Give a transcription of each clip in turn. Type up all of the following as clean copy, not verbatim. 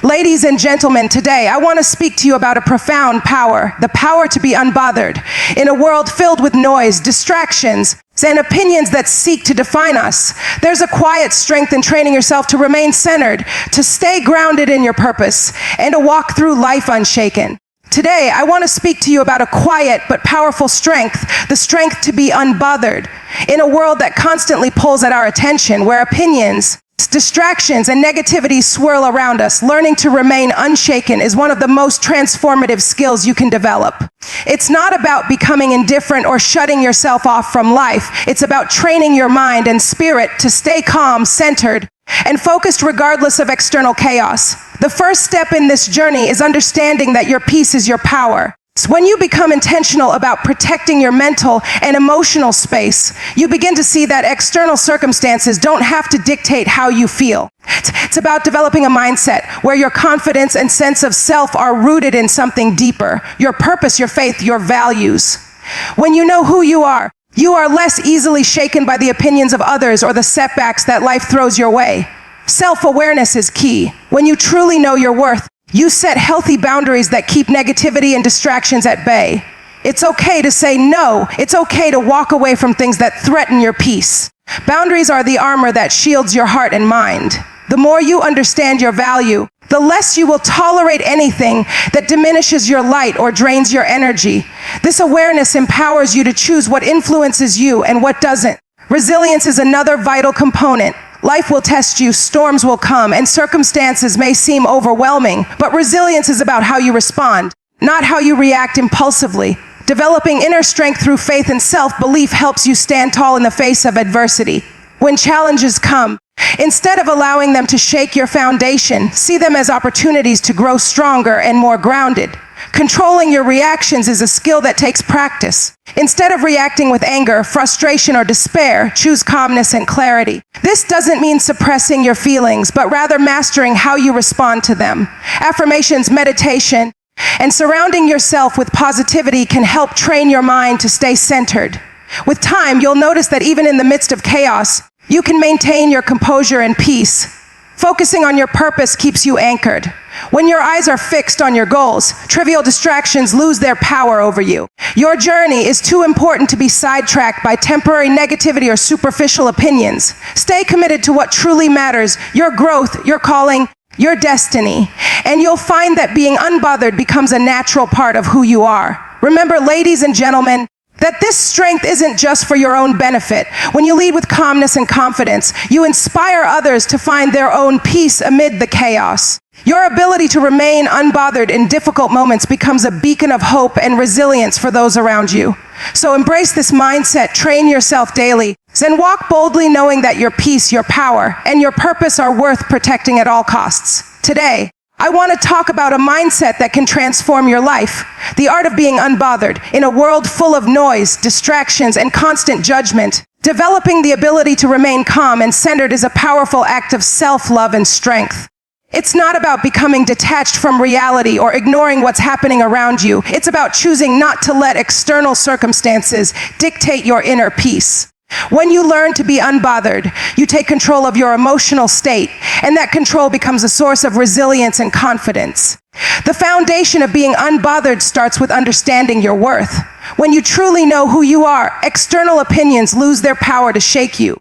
Ladies and gentlemen, today I want to speak to you about a profound power, the power to be unbothered. In a world filled with noise, distractions, and opinions that seek to define us, there's a quiet strength in training yourself to remain centered, to stay grounded in your purpose, and to walk through life unshaken. Today, I want to speak to you about a quiet but powerful strength, the strength to be unbothered. In a world that constantly pulls at our attention, where opinions, distractions, and negativity swirl around us, learning to remain unshaken is one of the most transformative skills you can develop. It's not about becoming indifferent or shutting yourself off from life. It's about training your mind and spirit to stay calm, centered, and focused regardless of external chaos. The first step in this journey is understanding that your peace is your power. When you become intentional about protecting your mental and emotional space, you begin to see that external circumstances don't have to dictate how you feel. It's about developing a mindset where your confidence and sense of self are rooted in something deeper, your purpose, your faith, your values. When you know who you are less easily shaken by the opinions of others or the setbacks that life throws your way. Self-awareness is key. When you truly know your worth, you set healthy boundaries that keep negativity and distractions at bay. It's okay to say no. It's okay to walk away from things that threaten your peace. Boundaries are the armor that shields your heart and mind. The more you understand your value, the less you will tolerate anything that diminishes your light or drains your energy. This awareness empowers you to choose what influences you and what doesn't. Resilience is another vital component. Life will test you, storms will come, and circumstances may seem overwhelming, but resilience is about how you respond, not how you react impulsively. Developing inner strength through faith and self-belief helps you stand tall in the face of adversity. When challenges come, instead of allowing them to shake your foundation, see them as opportunities to grow stronger and more grounded. Controlling your reactions is a skill that takes practice. Instead of reacting with anger, frustration, or despair, choose calmness and clarity. This doesn't mean suppressing your feelings, but rather mastering how you respond to them. Affirmations, meditation, and surrounding yourself with positivity can help train your mind to stay centered. With time, you'll notice that even in the midst of chaos, you can maintain your composure and peace. Focusing on your purpose keeps you anchored. When your eyes are fixed on your goals, trivial distractions lose their power over you. Your journey is too important to be sidetracked by temporary negativity or superficial opinions. Stay committed to what truly matters, your growth, your calling, your destiny. And you'll find that being unbothered becomes a natural part of who you are. Remember, ladies and gentlemen, that this strength isn't just for your own benefit. When you lead with calmness and confidence, you inspire others to find their own peace amid the chaos. Your ability to remain unbothered in difficult moments becomes a beacon of hope and resilience for those around you. So embrace this mindset, train yourself daily, and walk boldly knowing that your peace, your power, and your purpose are worth protecting at all costs. Today, I want to talk about a mindset that can transform your life. The art of being unbothered. In a world full of noise, distractions, and constant judgment, developing the ability to remain calm and centered is a powerful act of self-love and strength. It's not about becoming detached from reality or ignoring what's happening around you. It's about choosing not to let external circumstances dictate your inner peace. When you learn to be unbothered, you take control of your emotional state, and that control becomes a source of resilience and confidence. The foundation of being unbothered starts with understanding your worth. When you truly know who you are, external opinions lose their power to shake you.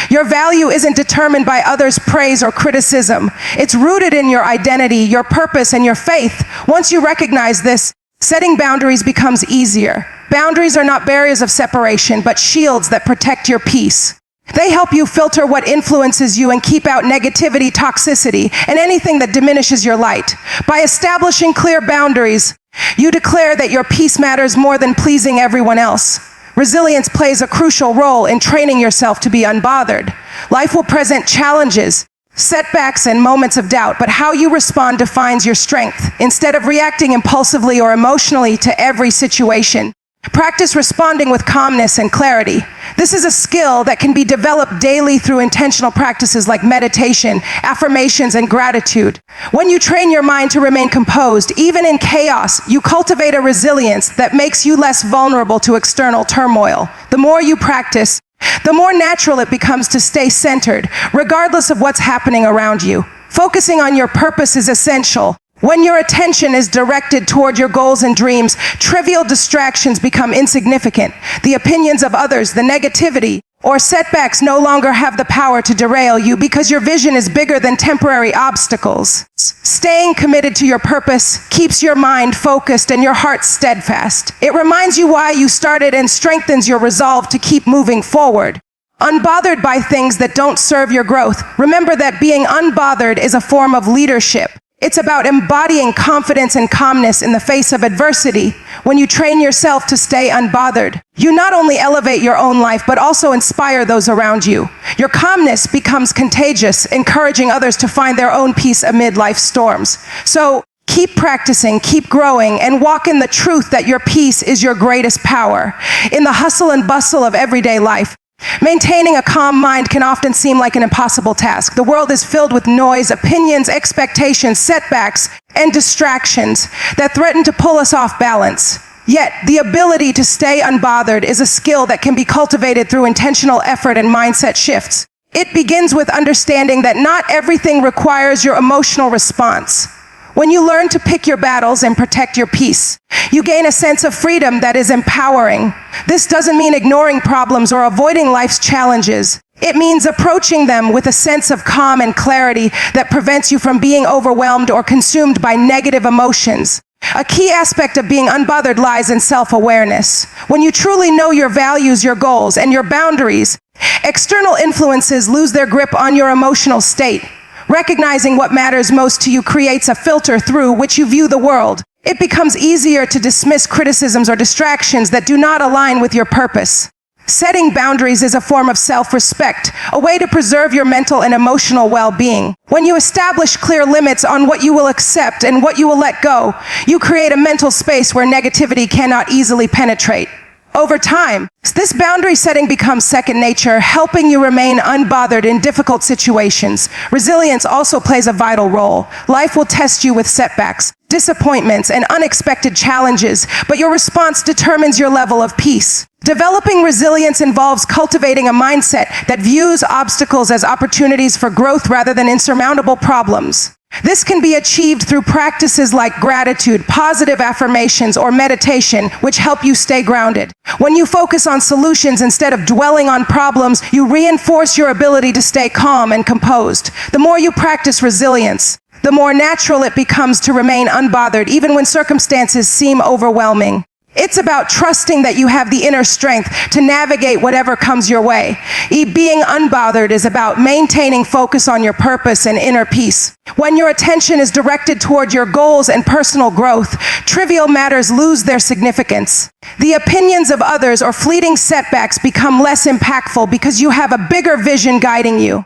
Your value isn't determined by others' praise or criticism. It's rooted in your identity, your purpose, and your faith. Once you recognize this, setting boundaries becomes easier. Boundaries are not barriers of separation, but shields that protect your peace. They help you filter what influences you and keep out negativity, toxicity, and anything that diminishes your light. By establishing clear boundaries, you declare that your peace matters more than pleasing everyone else. Resilience plays a crucial role in training yourself to be unbothered. Life will present challenges, setbacks, and moments of doubt, but how you respond defines your strength. Instead of reacting impulsively or emotionally to every situation, practice responding with calmness and clarity. This is a skill that can be developed daily through intentional practices like meditation, affirmations, and gratitude. When you train your mind to remain composed, even in chaos, you cultivate a resilience that makes you less vulnerable to external turmoil. The more you practice, the more natural it becomes to stay centered, regardless of what's happening around you. Focusing on your purpose is essential. When your attention is directed toward your goals and dreams, trivial distractions become insignificant. The opinions of others, the negativity, or setbacks no longer have the power to derail you because your vision is bigger than temporary obstacles. Staying committed to your purpose keeps your mind focused and your heart steadfast. It reminds you why you started and strengthens your resolve to keep moving forward. Unbothered by things that don't serve your growth. Remember that being unbothered is a form of leadership. It's about embodying confidence and calmness in the face of adversity. When you train yourself to stay unbothered, you not only elevate your own life, but also inspire those around you. Your calmness becomes contagious, encouraging others to find their own peace amid life's storms. So keep practicing, keep growing, and walk in the truth that your peace is your greatest power. In the hustle and bustle of everyday life, maintaining a calm mind can often seem like an impossible task. The world is filled with noise, opinions, expectations, setbacks, and distractions that threaten to pull us off balance. Yet, the ability to stay unbothered is a skill that can be cultivated through intentional effort and mindset shifts. It begins with understanding that not everything requires your emotional response. When you learn to pick your battles and protect your peace, you gain a sense of freedom that is empowering. This doesn't mean ignoring problems or avoiding life's challenges. It means approaching them with a sense of calm and clarity that prevents you from being overwhelmed or consumed by negative emotions. A key aspect of being unbothered lies in self-awareness. When you truly know your values, your goals, and your boundaries, external influences lose their grip on your emotional state. Recognizing what matters most to you creates a filter through which you view the world. It becomes easier to dismiss criticisms or distractions that do not align with your purpose. Setting boundaries is a form of self-respect, a way to preserve your mental and emotional well-being. When you establish clear limits on what you will accept and what you will let go, you create a mental space where negativity cannot easily penetrate. Over time, this boundary setting becomes second nature, helping you remain unbothered in difficult situations. Resilience also plays a vital role. Life will test you with setbacks, disappointments, and unexpected challenges, but your response determines your level of peace. Developing resilience involves cultivating a mindset that views obstacles as opportunities for growth rather than insurmountable problems. This can be achieved through practices like gratitude, positive affirmations, or meditation, which help you stay grounded. When you focus on solutions instead of dwelling on problems, you reinforce your ability to stay calm and composed. The more you practice resilience, the more natural it becomes to remain unbothered, even when circumstances seem overwhelming. It's about trusting that you have the inner strength to navigate whatever comes your way. Being unbothered is about maintaining focus on your purpose and inner peace. When your attention is directed toward your goals and personal growth, trivial matters lose their significance. The opinions of others or fleeting setbacks become less impactful because you have a bigger vision guiding you.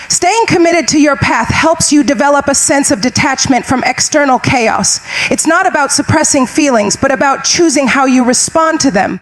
Staying committed to your path helps you develop a sense of detachment from external chaos. It's not about suppressing feelings, but about choosing how you respond to them.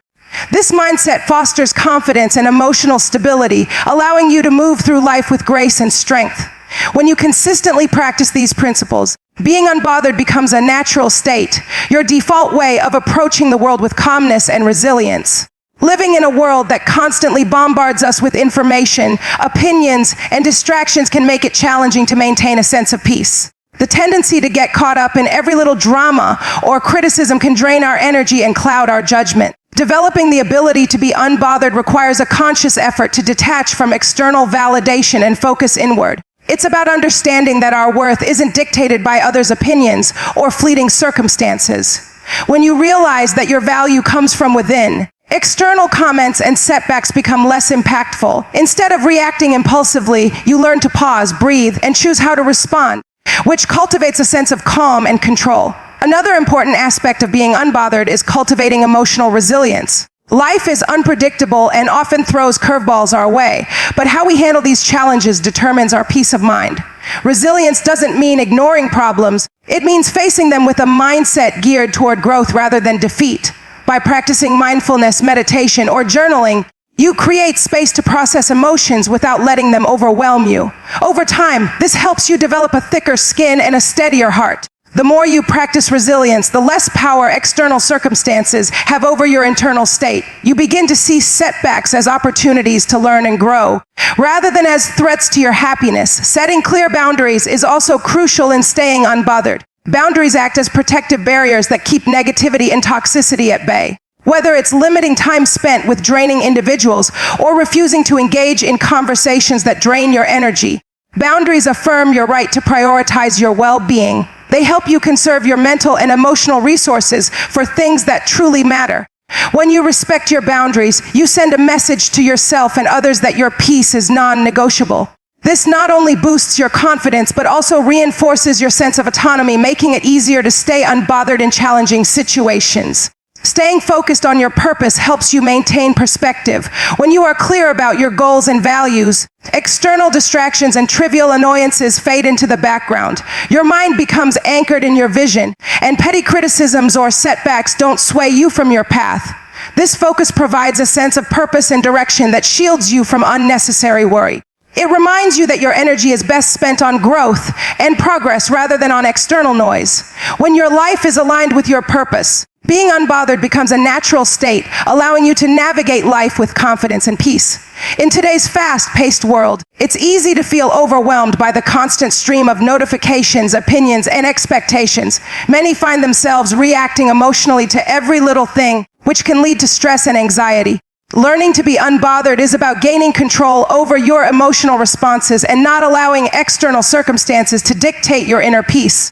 This mindset fosters confidence and emotional stability, allowing you to move through life with grace and strength. When you consistently practice these principles, being unbothered becomes a natural state, your default way of approaching the world with calmness and resilience. Living in a world that constantly bombards us with information, opinions, and distractions can make it challenging to maintain a sense of peace. The tendency to get caught up in every little drama or criticism can drain our energy and cloud our judgment. Developing the ability to be unbothered requires a conscious effort to detach from external validation and focus inward. It's about understanding that our worth isn't dictated by others' opinions or fleeting circumstances. When you realize that your value comes from within, external comments and setbacks become less impactful. Instead of reacting impulsively, you learn to pause, breathe, and choose how to respond, which cultivates a sense of calm and control. Another important aspect of being unbothered is cultivating emotional resilience. Life is unpredictable and often throws curveballs our way, but how we handle these challenges determines our peace of mind. Resilience doesn't mean ignoring problems. It means facing them with a mindset geared toward growth rather than defeat. By practicing mindfulness, meditation, or journaling, you create space to process emotions without letting them overwhelm you. Over time, this helps you develop a thicker skin and a steadier heart. The more you practice resilience, the less power external circumstances have over your internal state. You begin to see setbacks as opportunities to learn and grow, rather than as threats to your happiness. Setting clear boundaries is also crucial in staying unbothered. Boundaries act as protective barriers that keep negativity and toxicity at bay. Whether it's limiting time spent with draining individuals or refusing to engage in conversations that drain your energy, boundaries affirm your right to prioritize your well-being. They help you conserve your mental and emotional resources for things that truly matter. When you respect your boundaries, you send a message to yourself and others that your peace is non-negotiable. This not only boosts your confidence, but also reinforces your sense of autonomy, making it easier to stay unbothered in challenging situations. Staying focused on your purpose helps you maintain perspective. When you are clear about your goals and values, external distractions and trivial annoyances fade into the background. Your mind becomes anchored in your vision, and petty criticisms or setbacks don't sway you from your path. This focus provides a sense of purpose and direction that shields you from unnecessary worry. It reminds you that your energy is best spent on growth and progress rather than on external noise. When your life is aligned with your purpose, being unbothered becomes a natural state, allowing you to navigate life with confidence and peace. In today's fast-paced world, it's easy to feel overwhelmed by the constant stream of notifications, opinions, and expectations. Many find themselves reacting emotionally to every little thing, which can lead to stress and anxiety. Learning to be unbothered is about gaining control over your emotional responses and not allowing external circumstances to dictate your inner peace.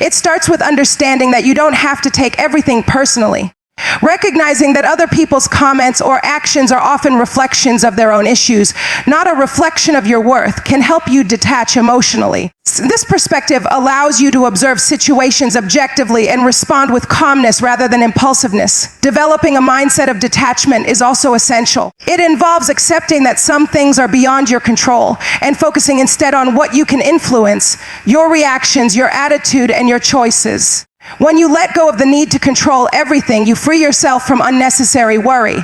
It starts with understanding that you don't have to take everything personally. Recognizing that other people's comments or actions are often reflections of their own issues, not a reflection of your worth, can help you detach emotionally. This perspective allows you to observe situations objectively and respond with calmness rather than impulsiveness. Developing a mindset of detachment is also essential. It involves accepting that some things are beyond your control and focusing instead on what you can influence, your reactions, your attitude, and your choices. When you let go of the need to control everything, you free yourself from unnecessary worry.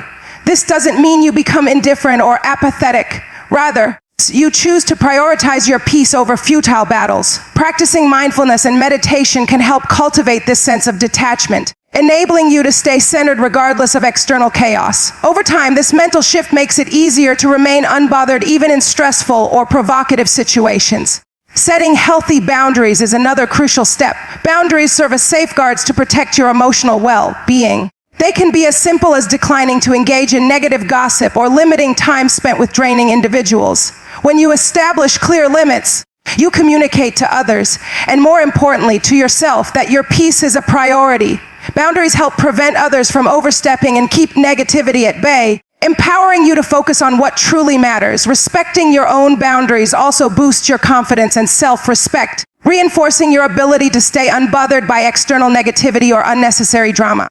This doesn't mean you become indifferent or apathetic. Rather, you choose to prioritize your peace over futile battles. Practicing mindfulness and meditation can help cultivate this sense of detachment, enabling you to stay centered regardless of external chaos. Over time, this mental shift makes it easier to remain unbothered even in stressful or provocative situations. Setting healthy boundaries is another crucial step. Boundaries serve as safeguards to protect your emotional well-being. They can be as simple as declining to engage in negative gossip or limiting time spent with draining individuals. When you establish clear limits, you communicate to others, and more importantly, to yourself, that your peace is a priority. Boundaries help prevent others from overstepping and keep negativity at bay, empowering you to focus on what truly matters. Respecting your own boundaries also boosts your confidence and self-respect, reinforcing your ability to stay unbothered by external negativity or unnecessary drama.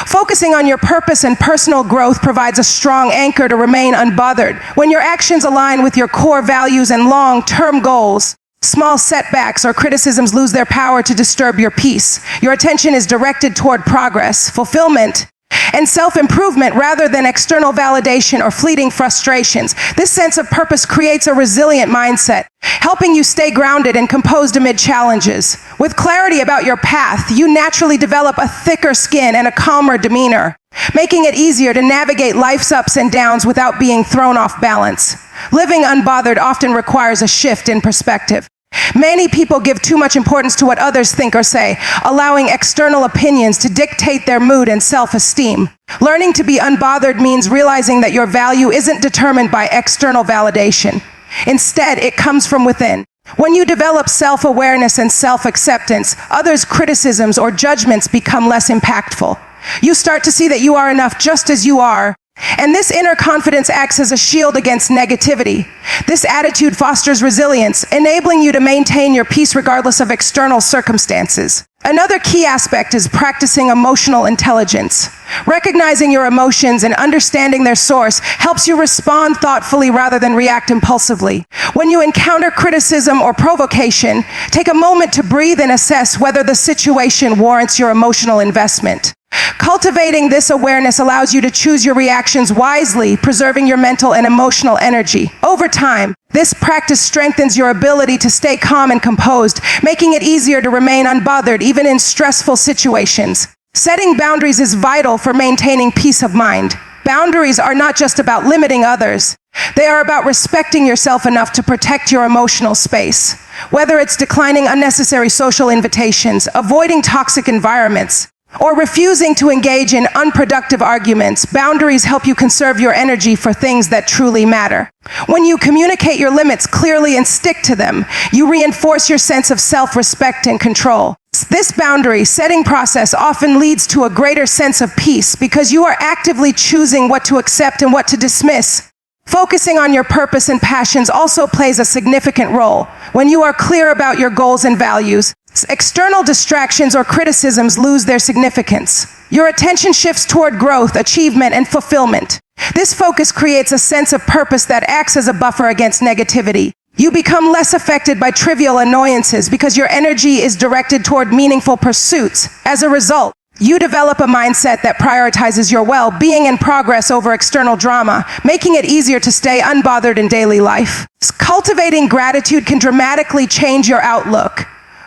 Focusing on your purpose and personal growth provides a strong anchor to remain unbothered. When your actions align with your core values and long-term goals, small setbacks or criticisms lose their power to disturb your peace. Your attention is directed toward progress, fulfillment, and self-improvement rather than external validation or fleeting frustrations. This sense of purpose creates a resilient mindset, helping you stay grounded and composed amid challenges. With clarity about your path, you naturally develop a thicker skin and a calmer demeanor, making it easier to navigate life's ups and downs without being thrown off balance. Living unbothered often requires a shift in perspective. Many people give too much importance to what others think or say, allowing external opinions to dictate their mood and self-esteem. Learning to be unbothered means realizing that your value isn't determined by external validation. Instead, it comes from within. When you develop self-awareness and self-acceptance, others' criticisms or judgments become less impactful. You start to see that you are enough just as you are, and this inner confidence acts as a shield against negativity. This attitude fosters resilience, enabling you to maintain your peace regardless of external circumstances. Another key aspect is practicing emotional intelligence. Recognizing your emotions and understanding their source helps you respond thoughtfully rather than react impulsively. When you encounter criticism or provocation, take a moment to breathe and assess whether the situation warrants your emotional investment. Cultivating this awareness allows you to choose your reactions wisely, preserving your mental and emotional energy. Over time, this practice strengthens your ability to stay calm and composed, making it easier to remain unbothered even in stressful situations. Setting boundaries is vital for maintaining peace of mind. Boundaries are not just about limiting others. They are about respecting yourself enough to protect your emotional space. Whether it's declining unnecessary social invitations, avoiding toxic environments, or refusing to engage in unproductive arguments, boundaries help you conserve your energy for things that truly matter. When you communicate your limits clearly and stick to them, you reinforce your sense of self-respect and control. This boundary setting process often leads to a greater sense of peace because you are actively choosing what to accept and what to dismiss. Focusing on your purpose and passions also plays a significant role. When you are clear about your goals and values, external distractions or criticisms lose their significance. Your attention shifts toward growth, achievement, and fulfillment. This focus creates a sense of purpose that acts as a buffer against negativity. You become less affected by trivial annoyances because your energy is directed toward meaningful pursuits. As a result, you develop a mindset that prioritizes your well-being and progress over external drama, making it easier to stay unbothered in daily life. Cultivating gratitude can dramatically change your outlook.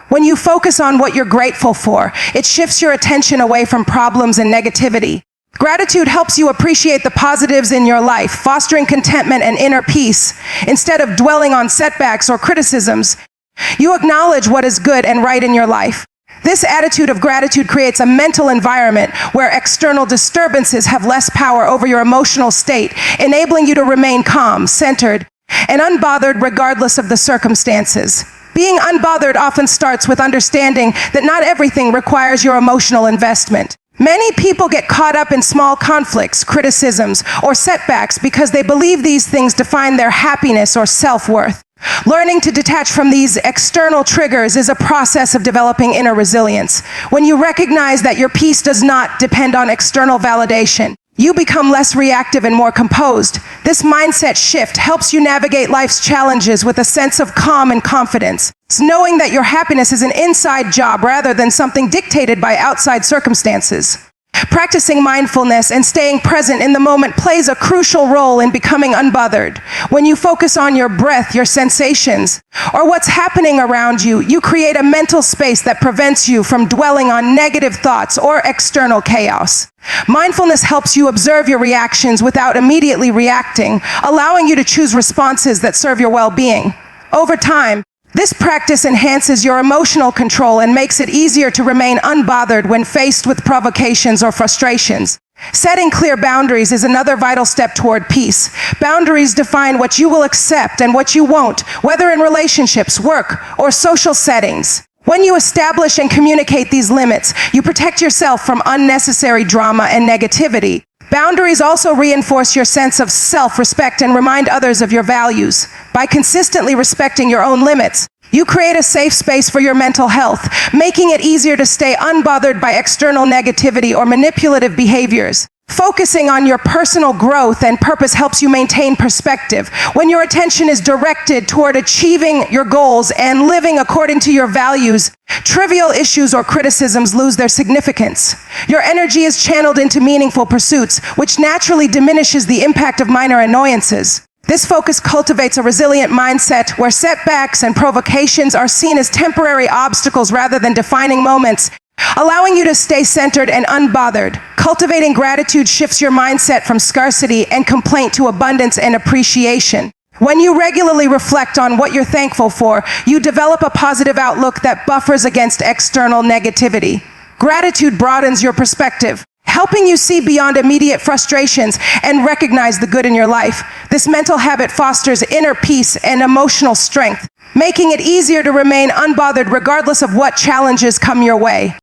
When you focus on what you're grateful for, it shifts your attention away from problems and negativity. Gratitude helps you appreciate the positives in your life, fostering contentment and inner peace. Instead of dwelling on setbacks or criticisms, you acknowledge what is good and right in your life. This attitude of gratitude creates a mental environment where external disturbances have less power over your emotional state, enabling you to remain calm, centered, and unbothered regardless of the circumstances. Being unbothered often starts with understanding that not everything requires your emotional investment. Many people get caught up in small conflicts, criticisms, or setbacks because they believe these things define their happiness or self-worth. Learning to detach from these external triggers is a process of developing inner resilience. When you recognize that your peace does not depend on external validation, you become less reactive and more composed. This mindset shift helps you navigate life's challenges with a sense of calm and confidence. It's knowing that your happiness is an inside job rather than something dictated by outside circumstances. Practicing mindfulness and staying present in the moment plays a crucial role in becoming unbothered. When you focus on your breath, your sensations, or what's happening around you, you create a mental space that prevents you from dwelling on negative thoughts or external chaos. Mindfulness helps you observe your reactions without immediately reacting, allowing you to choose responses that serve your well-being. Over time, this practice enhances your emotional control and makes it easier to remain unbothered when faced with provocations or frustrations. Setting clear boundaries is another vital step toward peace. Boundaries define what you will accept and what you won't, whether in relationships, work, or social settings. When you establish and communicate these limits, you protect yourself from unnecessary drama and negativity. Boundaries also reinforce your sense of self-respect and remind others of your values. By consistently respecting your own limits, you create a safe space for your mental health, making it easier to stay unbothered by external negativity or manipulative behaviors. Focusing on your personal growth and purpose helps you maintain perspective. When your attention is directed toward achieving your goals and living according to your values, trivial issues or criticisms lose their significance. Your energy is channeled into meaningful pursuits, which naturally diminishes the impact of minor annoyances. This focus cultivates a resilient mindset where setbacks and provocations are seen as temporary obstacles rather than defining moments, allowing you to stay centered and unbothered. Cultivating gratitude shifts your mindset from scarcity and complaint to abundance and appreciation. When you regularly reflect on what you're thankful for, you develop a positive outlook that buffers against external negativity. Gratitude broadens your perspective, helping you see beyond immediate frustrations and recognize the good in your life. This mental habit fosters inner peace and emotional strength, making it easier to remain unbothered regardless of what challenges come your way.